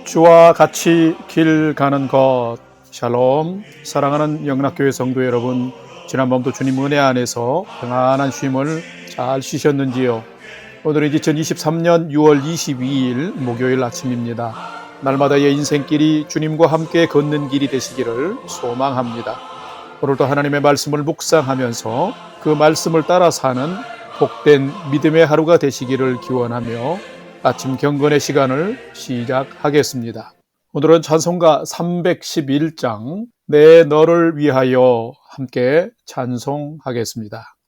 주와 같이 길 가는 것. 샬롬. 사랑하는 영락교회 성도 여러분, 지난밤도 주님 은혜 안에서 평안한 쉼을 잘 쉬셨는지요? 오늘은 2023년 6월 22일 목요일 아침입니다. 날마다의 인생길이 주님과 함께 걷는 길이 되시기를 소망합니다. 오늘도 하나님의 말씀을 묵상하면서 그 말씀을 따라 사는 복된 믿음의 하루가 되시기를 기원하며 아침 경건의 시간을 시작하겠습니다. 오늘은 찬송가 311장 내 너를 위하여 함께 찬송하겠습니다.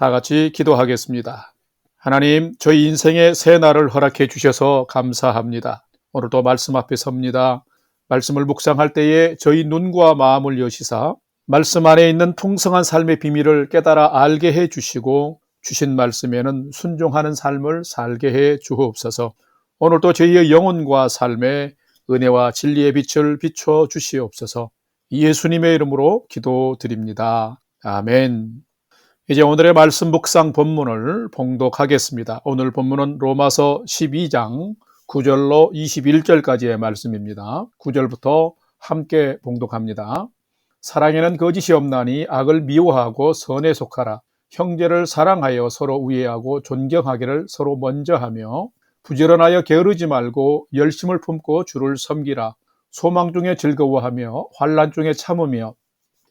다 같이 기도하겠습니다. 하나님, 저희 인생의 새 날을 허락해 주셔서 감사합니다. 오늘도 말씀 앞에 섭니다. 말씀을 묵상할 때에 저희 눈과 마음을 여시사 말씀 안에 있는 풍성한 삶의 비밀을 깨달아 알게 해 주시고 주신 말씀에는 순종하는 삶을 살게 해 주옵소서. 오늘도 저희의 영혼과 삶에 은혜와 진리의 빛을 비춰 주시옵소서. 예수님의 이름으로 기도드립니다. 아멘. 이제 오늘의 말씀 묵상 본문을 봉독하겠습니다. 오늘 본문은 로마서 12장 9절로 21절까지의 말씀입니다. 9절부터 함께 봉독합니다. 사랑에는 거짓이 없나니 악을 미워하고 선에 속하라. 형제를 사랑하여 서로 우애하고 존경하기를 서로 먼저 하며 부지런하여 게으르지 말고 열심을 품고 주를 섬기라. 소망 중에 즐거워하며 환난 중에 참으며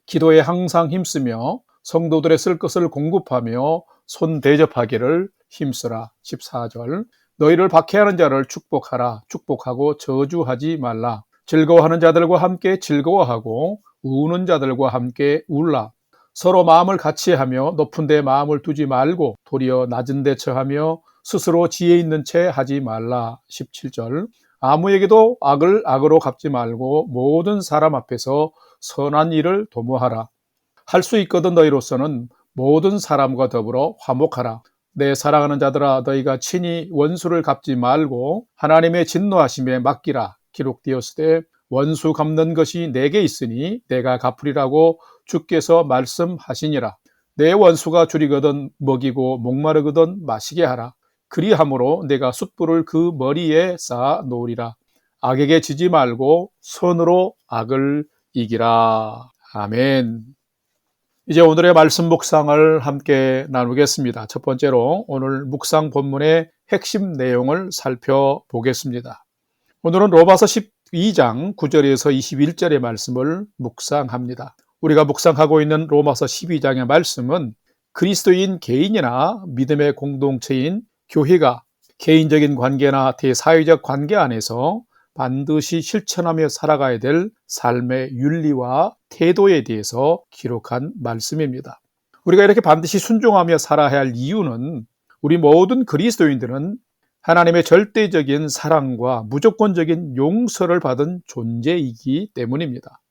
기도에 항상 힘쓰며 성도들의 쓸 것을 공급하며 손 대접하기를 힘쓰라. 14절 너희를 박해하는 자를 축복하라. 축복하고 저주하지 말라. 즐거워하는 자들과 함께 즐거워하고 우는 자들과 함께 울라. 서로 마음을 같이 하며 높은 데 마음을 두지 말고 도리어 낮은 데 처하며 스스로 지혜 있는 채 하지 말라. 17절 아무에게도 악을 악으로 갚지 말고 모든 사람 앞에서 선한 일을 도모하라. 할 수 있거든 너희로서는 모든 사람과 더불어 화목하라. 내 사랑하는 자들아 너희가 친히 원수를 갚지 말고 하나님의 진노하심에 맡기라. 기록되었으되 원수 갚는 것이 내게 있으니 내가 갚으리라고 주께서 말씀하시니라. 내 원수가 줄이거든 먹이고 목마르거든 마시게 하라. 그리함으로 내가 숯불을 그 머리에 쌓아 놓으리라. 악에게 지지 말고 선으로 악을 이기라. 아멘. 이제 오늘의 말씀 묵상을 함께 나누겠습니다. 첫 번째로 오늘 묵상 본문의 핵심 내용을 살펴보겠습니다. 오늘은 로마서 12장 9절에서 21절의 말씀을 묵상합니다. 우리가 묵상하고 있는 로마서 12장의 말씀은 그리스도인 개인이나 믿음의 공동체인 교회가 개인적인 관계나 대사회적 관계 안에서 반드시 실천하며 살아가야 될 삶의 윤리와 태도에 대해서 기록한 말씀입니다. 우리가 이렇게 반드시 순종하며 살아야 할 이유는 우리 모든 그리스도인들은 하나님의 절대적인 사랑과 무조건적인 용서를 받은 존재이기 때문입니다.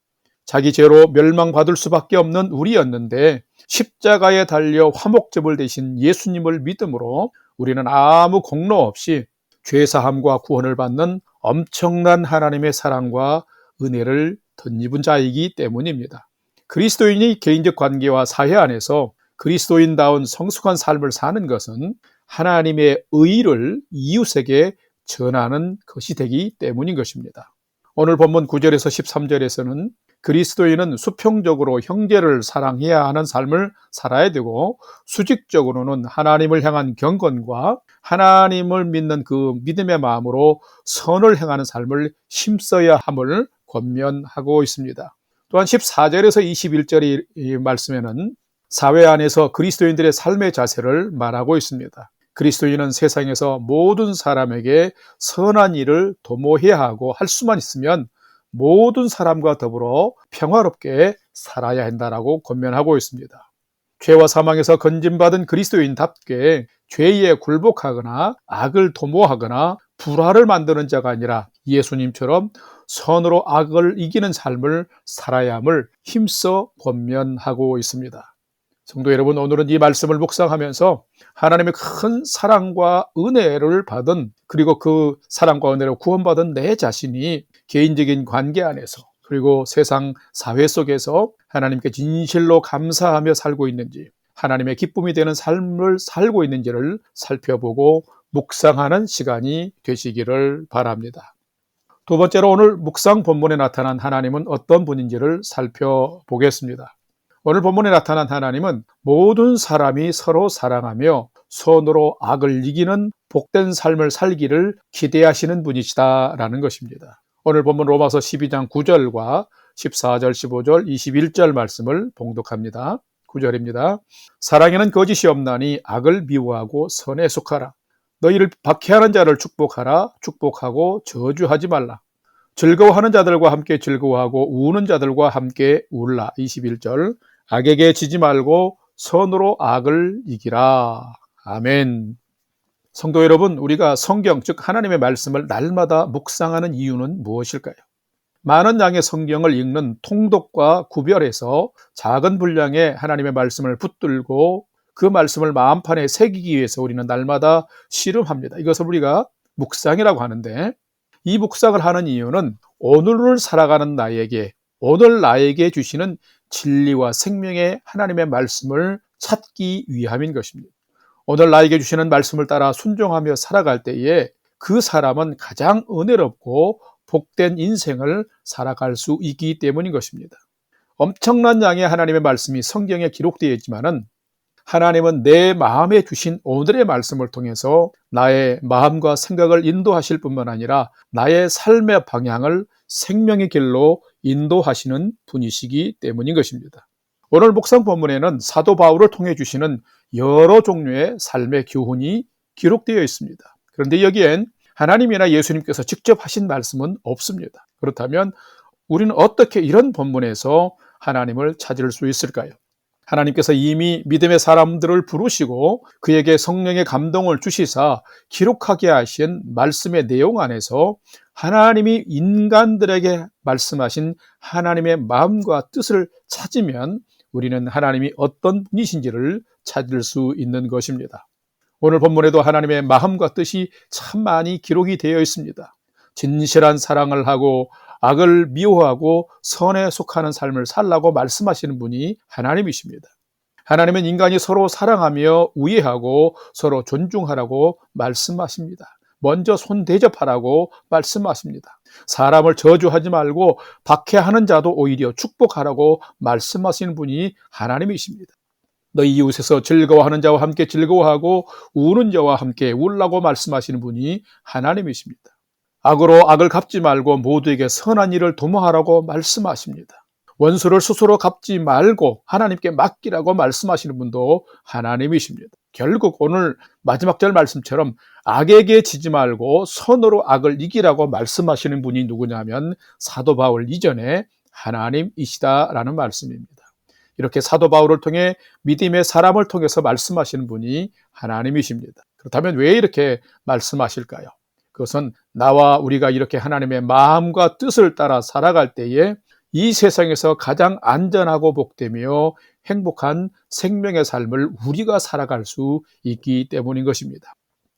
자기 죄로 멸망받을 수밖에 없는 우리였는데 십자가에 달려 화목제물 되신 예수님을 믿음으로 우리는 아무 공로 없이 죄사함과 구원을 받는 엄청난 하나님의 사랑과 은혜를 덧입은 자이기 때문입니다. 그리스도인이 개인적 관계와 사회 안에서 그리스도인다운 성숙한 삶을 사는 것은 하나님의 의를 이웃에게 전하는 것이 되기 때문인 것입니다. 오늘 본문 9절에서 13절에서는 그리스도인은 수평적으로 형제를 사랑해야 하는 삶을 살아야 되고 수직적으로는 하나님을 향한 경건과 하나님을 믿는 그 믿음의 마음으로 선을 행하는 삶을 힘써야 함을 권면하고 있습니다. 또한 14절에서 21절의 말씀에는 사회 안에서 그리스도인들의 삶의 자세를 말하고 있습니다. 그리스도인은 세상에서 모든 사람에게 선한 일을 도모해야 하고 할 수만 있으면 모든 사람과 더불어 평화롭게 살아야 한다라고 권면하고 있습니다. 죄와 사망에서 건진받은 그리스도인답게 죄에 굴복하거나 악을 도모하거나 불화를 만드는 자가 아니라 예수님처럼 선으로 악을 이기는 삶을 살아야 함을 힘써 권면하고 있습니다. 성도 여러분, 오늘은 이 말씀을 묵상하면서 하나님의 큰 사랑과 은혜를 받은, 그리고 그 사랑과 은혜로 구원받은 내 자신이 개인적인 관계 안에서 그리고 세상 사회 속에서 하나님께 진실로 감사하며 살고 있는지, 하나님의 기쁨이 되는 삶을 살고 있는지를 살펴보고 묵상하는 시간이 되시기를 바랍니다. 두 번째로 오늘 묵상 본문에 나타난 하나님은 어떤 분인지를 살펴보겠습니다. 오늘 본문에 나타난 하나님은 모든 사람이 서로 사랑하며 선으로 악을 이기는 복된 삶을 살기를 기대하시는 분이시다라는 것입니다. 오늘 본문 로마서 12장 9절과 14절, 15절, 21절 말씀을 봉독합니다. 9절입니다. 사랑에는 거짓이 없나니 악을 미워하고 선에 속하라. 너희를 박해하는 자를 축복하라. 축복하고 저주하지 말라. 즐거워하는 자들과 함께 즐거워하고 우는 자들과 함께 울라. 21절. 악에게 지지 말고 선으로 악을 이기라. 아멘. 성도 여러분, 우리가 성경, 즉 하나님의 말씀을 날마다 묵상하는 이유는 무엇일까요? 많은 양의 성경을 읽는 통독과 구별해서 작은 분량의 하나님의 말씀을 붙들고 그 말씀을 마음판에 새기기 위해서 우리는 날마다 씨름합니다. 이것을 우리가 묵상이라고 하는데, 이 묵상을 하는 이유는 오늘을 살아가는 나에게 오늘 나에게 주시는 진리와 생명의 하나님의 말씀을 찾기 위함인 것입니다. 오늘 나에게 주시는 말씀을 따라 순종하며 살아갈 때에 그 사람은 가장 은혜롭고 복된 인생을 살아갈 수 있기 때문인 것입니다. 엄청난 양의 하나님의 말씀이 성경에 기록되어 있지만은 하나님은 내 마음에 주신 오늘의 말씀을 통해서 나의 마음과 생각을 인도하실 뿐만 아니라 나의 삶의 방향을 생명의 길로 인도하시는 분이시기 때문인 것입니다. 오늘 묵상 본문에는 사도 바울을 통해 주시는 여러 종류의 삶의 교훈이 기록되어 있습니다. 그런데 여기엔 하나님이나 예수님께서 직접 하신 말씀은 없습니다. 그렇다면 우리는 어떻게 이런 본문에서 하나님을 찾을 수 있을까요? 하나님께서 이미 믿음의 사람들을 부르시고 그에게 성령의 감동을 주시사 기록하게 하신 말씀의 내용 안에서 하나님이 인간들에게 말씀하신 하나님의 마음과 뜻을 찾으면 우리는 하나님이 어떤 분이신지를 찾을 수 있는 것입니다. 오늘 본문에도 하나님의 마음과 뜻이 참 많이 기록이 되어 있습니다. 진실한 사랑을 하고 악을 미워하고 선에 속하는 삶을 살라고 말씀하시는 분이 하나님이십니다. 하나님은 인간이 서로 사랑하며 우애하고 서로 존중하라고 말씀하십니다. 먼저 손 대접하라고 말씀하십니다. 사람을 저주하지 말고 박해하는 자도 오히려 축복하라고 말씀하시는 분이 하나님이십니다. 너희 이웃에서 즐거워하는 자와 함께 즐거워하고 우는 자와 함께 울라고 말씀하시는 분이 하나님이십니다. 악으로 악을 갚지 말고 모두에게 선한 일을 도모하라고 말씀하십니다. 원수를 스스로 갚지 말고 하나님께 맡기라고 말씀하시는 분도 하나님이십니다. 결국 오늘 마지막 절 말씀처럼 악에게 지지 말고 선으로 악을 이기라고 말씀하시는 분이 누구냐면 사도 바울 이전에 하나님이시다라는 말씀입니다. 이렇게 사도 바울을 통해 믿음의 사람을 통해서 말씀하시는 분이 하나님이십니다. 그렇다면 왜 이렇게 말씀하실까요? 그것은 나와 우리가 이렇게 하나님의 마음과 뜻을 따라 살아갈 때에 이 세상에서 가장 안전하고 복되며 행복한 생명의 삶을 우리가 살아갈 수 있기 때문인 것입니다.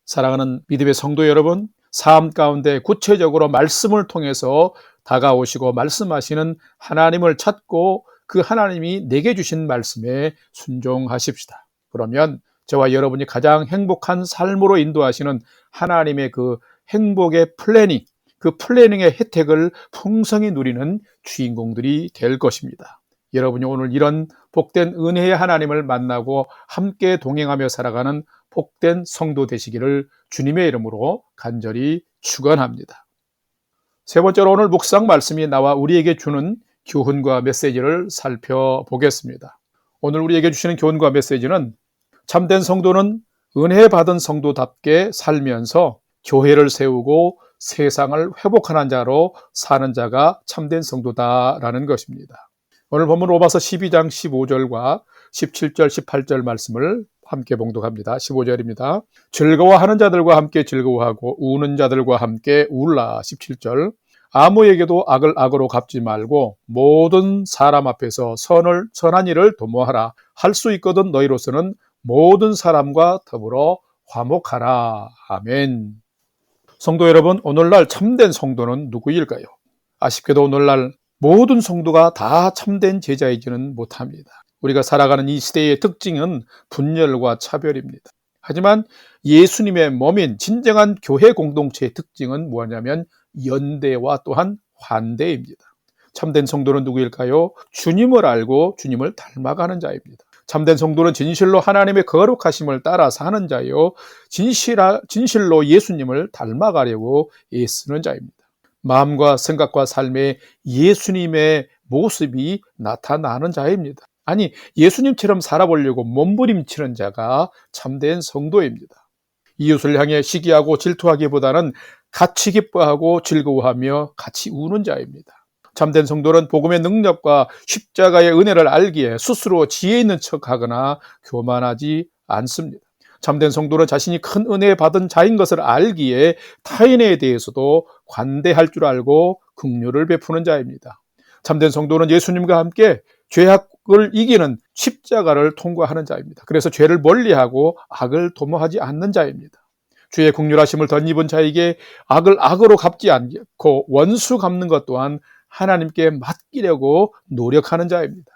사랑하는 믿음의 성도 여러분, 삶 가운데 구체적으로 말씀을 통해서 다가오시고 말씀하시는 하나님을 찾고 그 하나님이 내게 주신 말씀에 순종하십시다. 그러면 저와 여러분이 가장 행복한 삶으로 인도하시는 하나님의 그 행복의 플래닝, 그 플래닝의 혜택을 풍성히 누리는 주인공들이 될 것입니다. 여러분이 오늘 이런 복된 은혜의 하나님을 만나고 함께 동행하며 살아가는 복된 성도 되시기를 주님의 이름으로 간절히 축원합니다. 세 번째로 오늘 묵상 말씀이 나와 우리에게 주는 교훈과 메시지를 살펴보겠습니다. 오늘 우리에게 주시는 교훈과 메시지는 참된 성도는 은혜 받은 성도답게 살면서 교회를 세우고 세상을 회복하는 자로 사는 자가 참된 성도다라는 것입니다. 오늘 본문 로마서 12장 15절과 17절, 18절 말씀을 함께 봉독합니다. 15절입니다. 즐거워하는 자들과 함께 즐거워하고 우는 자들과 함께 울라. 17절. 아무에게도 악을 악으로 갚지 말고 모든 사람 앞에서 선한 일을 도모하라. 할 수 있거든 너희로서는 모든 사람과 더불어 화목하라. 아멘. 성도 여러분, 오늘날 참된 성도는 누구일까요? 아쉽게도 오늘날 모든 성도가 다 참된 제자이지는 못합니다. 우리가 살아가는 이 시대의 특징은 분열과 차별입니다. 하지만 예수님의 몸인 진정한 교회 공동체의 특징은 뭐냐면 연대와 또한 환대입니다. 참된 성도는 누구일까요? 주님을 알고 주님을 닮아가는 자입니다. 참된 성도는 진실로 하나님의 거룩하심을 따라 사는 자요, 진실로 예수님을 닮아가려고 애쓰는 자입니다. 마음과 생각과 삶에 예수님의 모습이 나타나는 자입니다. 아니, 예수님처럼 살아보려고 몸부림치는 자가 참된 성도입니다. 이웃을 향해 시기하고 질투하기보다는 같이 기뻐하고 즐거워하며 같이 우는 자입니다. 참된 성도는 복음의 능력과 십자가의 은혜를 알기에 스스로 지혜 있는 척하거나 교만하지 않습니다. 참된 성도는 자신이 큰 은혜 받은 자인 것을 알기에 타인에 대해서도 관대할 줄 알고 긍휼을 베푸는 자입니다. 참된 성도는 예수님과 함께 죄악을 이기는 십자가를 통과하는 자입니다. 그래서 죄를 멀리하고 악을 도모하지 않는 자입니다. 주의 긍휼하심을 덧입은 자에게 악을 악으로 갚지 않고 원수 갚는 것 또한 하나님께 맡기려고 노력하는 자입니다.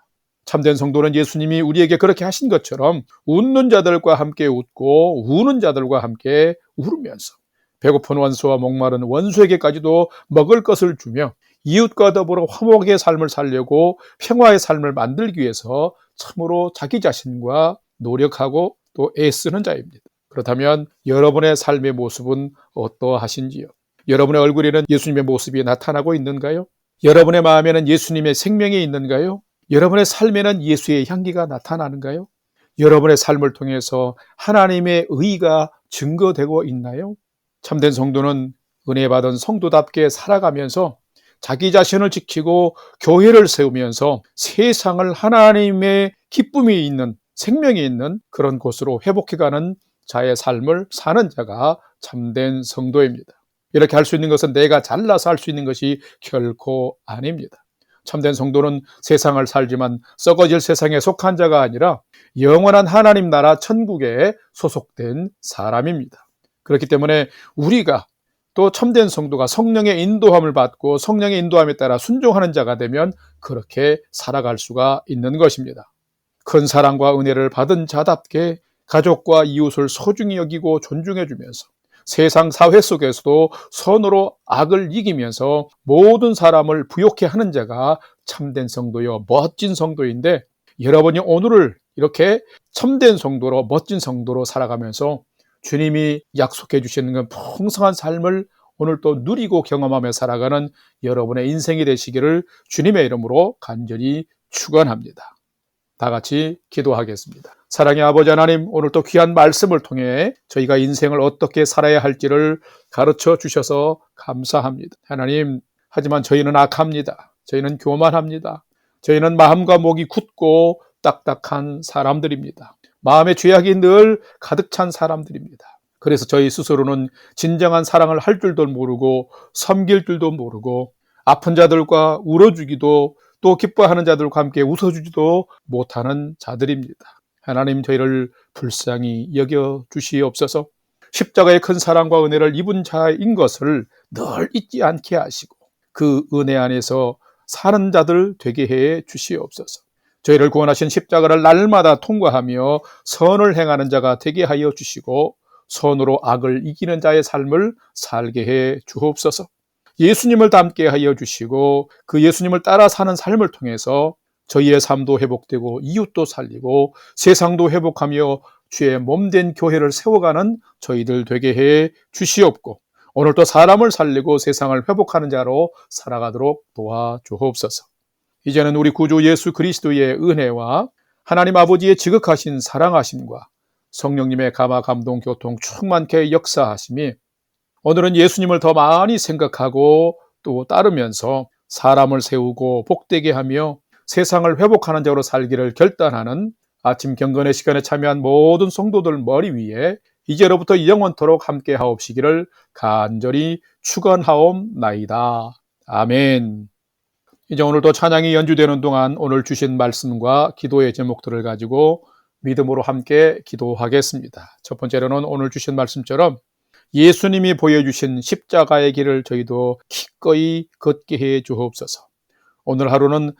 참된 성도는 예수님이 우리에게 그렇게 하신 것처럼 웃는 자들과 함께 웃고 우는 자들과 함께 울으면서 배고픈 원수와 목마른 원수에게까지도 먹을 것을 주며 이웃과 더불어 화목의 삶을 살려고 평화의 삶을 만들기 위해서 참으로 자기 자신과 노력하고 또 애쓰는 자입니다. 그렇다면 여러분의 삶의 모습은 어떠하신지요? 여러분의 얼굴에는 예수님의 모습이 나타나고 있는가요? 여러분의 마음에는 예수님의 생명이 있는가요? 여러분의 삶에는 예수의 향기가 나타나는가요? 여러분의 삶을 통해서 하나님의 의가 증거되고 있나요? 참된 성도는 은혜 받은 성도답게 살아가면서 자기 자신을 지키고 교회를 세우면서 세상을 하나님의 기쁨이 있는, 생명이 있는 그런 곳으로 회복해가는 자의 삶을 사는 자가 참된 성도입니다. 이렇게 할 수 있는 것은 내가 잘나서 할 수 있는 것이 결코 아닙니다. 참된 성도는 세상을 살지만 썩어질 세상에 속한 자가 아니라 영원한 하나님 나라 천국에 소속된 사람입니다. 그렇기 때문에 우리가 또 참된 성도가 성령의 인도함을 받고 성령의 인도함에 따라 순종하는 자가 되면 그렇게 살아갈 수가 있는 것입니다. 큰 사랑과 은혜를 받은 자답게 가족과 이웃을 소중히 여기고 존중해주면서 세상 사회 속에서도 선으로 악을 이기면서 모든 사람을 부욕해 하는 자가 참된 성도요, 멋진 성도인데, 여러분이 오늘을 이렇게 참된 성도로, 멋진 성도로 살아가면서 주님이 약속해 주시는 건 풍성한 삶을 오늘 또 누리고 경험하며 살아가는 여러분의 인생이 되시기를 주님의 이름으로 간절히 축원합니다. 다 같이 기도하겠습니다. 사랑의 아버지 하나님, 오늘 또 귀한 말씀을 통해 저희가 인생을 어떻게 살아야 할지를 가르쳐 주셔서 감사합니다. 하나님, 하지만 저희는 악합니다. 저희는 교만합니다. 저희는 마음과 목이 굳고 딱딱한 사람들입니다. 마음의 죄악이 늘 가득 찬 사람들입니다. 그래서 저희 스스로는 진정한 사랑을 할 줄도 모르고 섬길 줄도 모르고 아픈 자들과 울어주기도 또 기뻐하는 자들과 함께 웃어주지도 못하는 자들입니다. 하나님, 저희를 불쌍히 여겨 주시옵소서. 십자가의 큰 사랑과 은혜를 입은 자인 것을 늘 잊지 않게 하시고 그 은혜 안에서 사는 자들 되게 해 주시옵소서. 저희를 구원하신 십자가를 날마다 통과하며 선을 행하는 자가 되게 하여 주시고 선으로 악을 이기는 자의 삶을 살게 해 주옵소서. 예수님을 닮게 하여 주시고 그 예수님을 따라 사는 삶을 통해서 저희의 삶도 회복되고 이웃도 살리고 세상도 회복하며 주의 몸된 교회를 세워가는 저희들 되게 해 주시옵고 오늘도 사람을 살리고 세상을 회복하는 자로 살아가도록 도와주옵소서. 이제는 우리 구주 예수 그리스도의 은혜와 하나님 아버지의 지극하신 사랑하심과 성령님의 감화 감동 교통 충만케 역사하심이 오늘은 예수님을 더 많이 생각하고 또 따르면서 사람을 세우고 복되게 하며 세상을 회복하는 자로 살기를 결단하는 아침 경건의 시간에 참여한 모든 성도들 머리 위에 이제로부터 영원토록 함께 하옵시기를 간절히 축원하옵나이다. 아멘. 이제 오늘도 찬양이 연주되는 동안 오늘 주신 말씀과 기도의 제목들을 가지고 믿음으로 함께 기도하겠습니다. 첫 번째로는 오늘 주신 말씀처럼 예수님이 보여주신 십자가의 길을 저희도 기꺼이 걷게 해 주옵소서. 오늘 하루는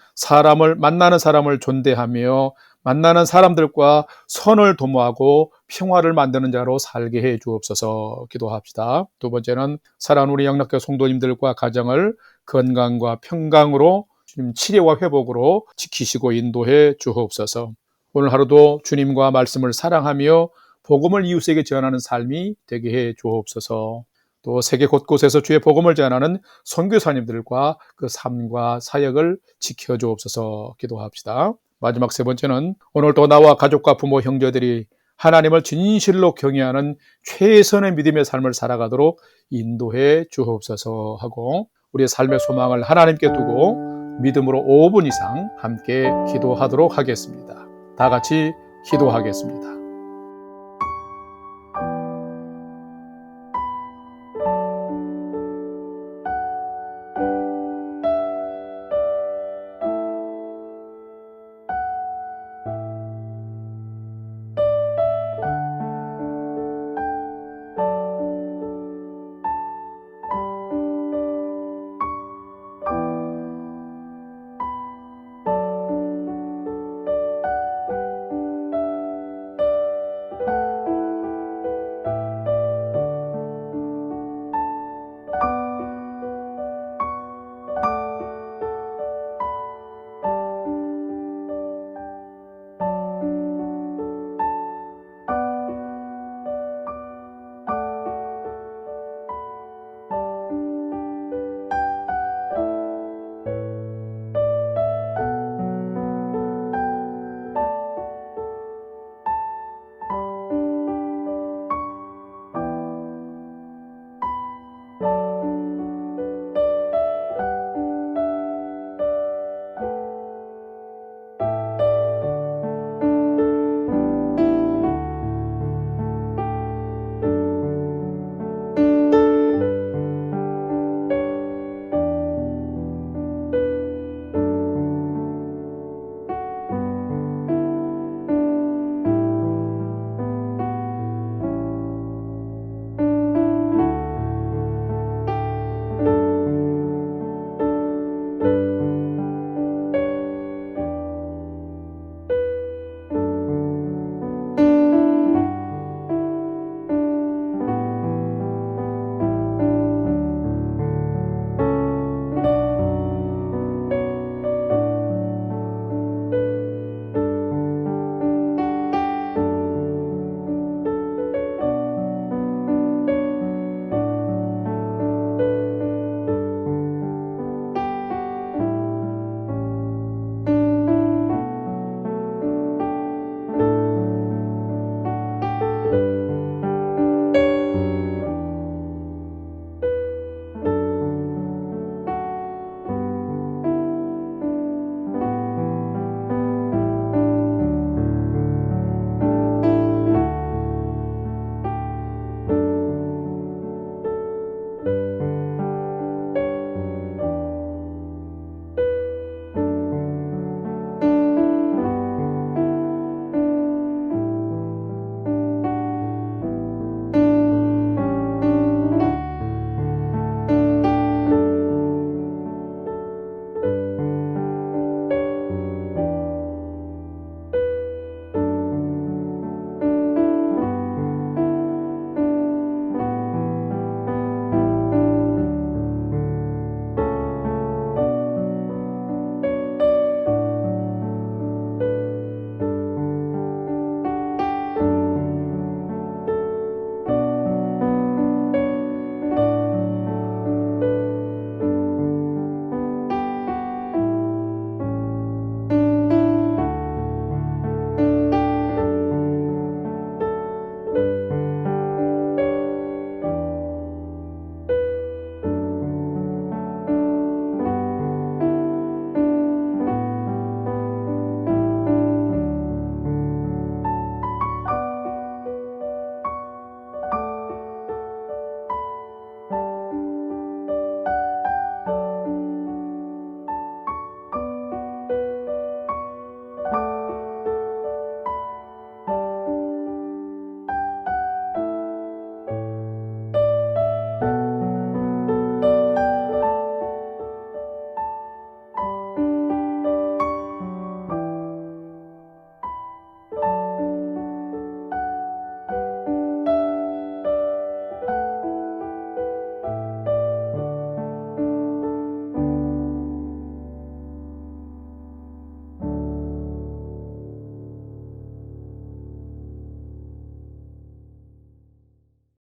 만나는 사람을 존대하며 만나는 사람들과 선을 도모하고 평화를 만드는 자로 살게 해 주옵소서. 기도합시다. 두 번째는 사랑하는 우리 영락교 성도님들과 가정을 건강과 평강으로 주님 치료와 회복으로 지키시고 인도해 주옵소서. 오늘 하루도 주님과 말씀을 사랑하며 복음을 이웃에게 전하는 삶이 되게 해 주옵소서. 또 세계 곳곳에서 주의 복음을 전하는 선교사님들과 그 삶과 사역을 지켜 주옵소서. 기도합시다. 마지막 세 번째는 오늘도 나와 가족과 부모 형제들이 하나님을 진실로 경외하는 최선의 믿음의 삶을 살아가도록 인도해 주옵소서 하고 우리의 삶의 소망을 하나님께 두고 믿음으로 5분 이상 함께 기도하도록 하겠습니다. 다 같이 기도하겠습니다.